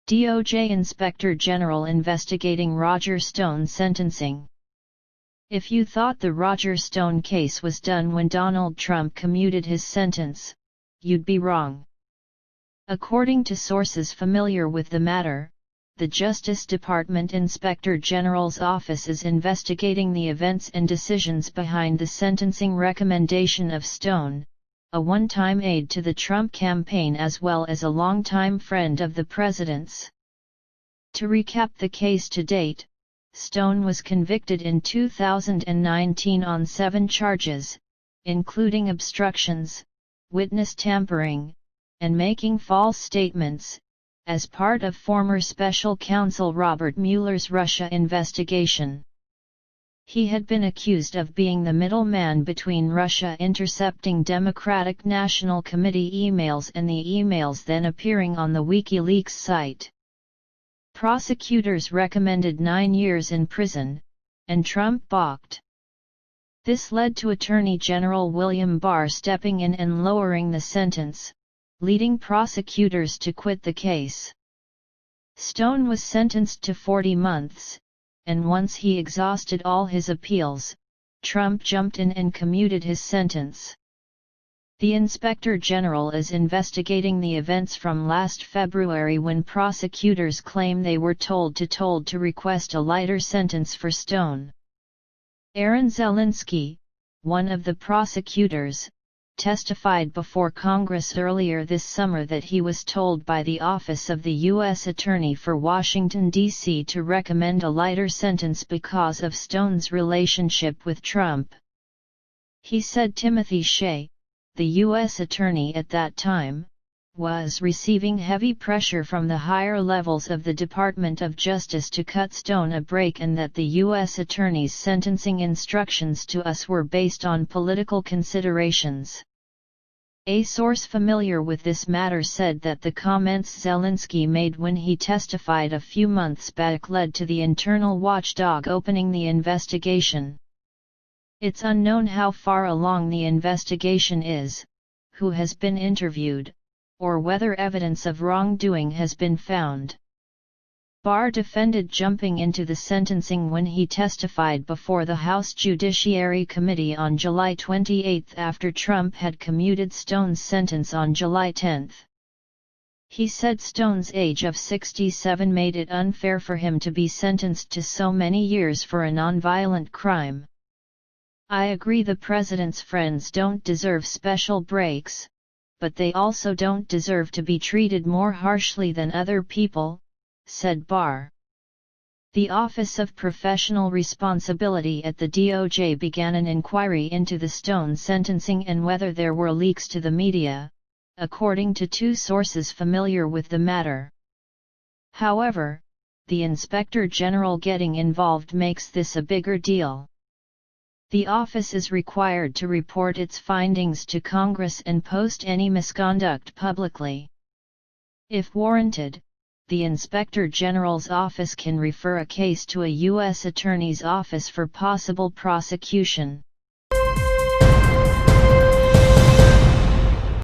DOJ Inspector General investigating Roger Stone sentencing. If you thought the Roger Stone case was done when Donald Trump commuted his sentence, you'd be wrong. According to sources familiar with the matter, the Justice Department Inspector General's office is investigating the events and decisions behind the sentencing recommendation of Stone, a one-time aide to the Trump campaign as well as a longtime friend of the president's. To recap the case to date, Stone was convicted in 2019 on 7 charges, including obstructions, witness tampering, and making false statements, as part of former special counsel Robert Mueller's Russia investigation. He had been accused of being the middleman between Russia intercepting Democratic National Committee emails and the emails then appearing on the WikiLeaks site. Prosecutors recommended 9 years in prison, and Trump balked. This led to Attorney General William Barr stepping in and lowering the sentence, leading prosecutors to quit the case. Stone was sentenced to 40 months, and once he exhausted all his appeals, Trump jumped in and commuted his sentence. The Inspector General is investigating the events from last February when prosecutors claim they were told to request a lighter sentence for Stone. Aaron Zelinsky, one of the prosecutors, testified before Congress earlier this summer that he was told by the Office of the U.S. Attorney for Washington, D.C. to recommend a lighter sentence because of Stone's relationship with Trump. He said Timothy Shea, the U.S. Attorney at that time, was receiving heavy pressure from the higher levels of the Department of Justice to cut Stone a break and that the U.S. Attorney's sentencing instructions to us were based on political considerations. A source familiar with this matter said that the comments Zelinsky made when he testified a few months back led to the internal watchdog opening the investigation. It's unknown how far along the investigation is, who has been interviewed, or whether evidence of wrongdoing has been found. Barr defended jumping into the sentencing when he testified before the House Judiciary Committee on July 28 after Trump had commuted Stone's sentence on July 10. He said Stone's age of 67 made it unfair for him to be sentenced to so many years for a nonviolent crime. I agree the president's friends don't deserve special breaks, but they also don't deserve to be treated more harshly than other people, said Barr. The Office of Professional Responsibility at the DOJ began an inquiry into the Stone sentencing and whether there were leaks to the media, according to 2 sources familiar with the matter. However, the Inspector General getting involved makes this a bigger deal. The office is required to report its findings to Congress and post any misconduct publicly. If warranted, the Inspector General's office can refer a case to a U.S. Attorney's office for possible prosecution.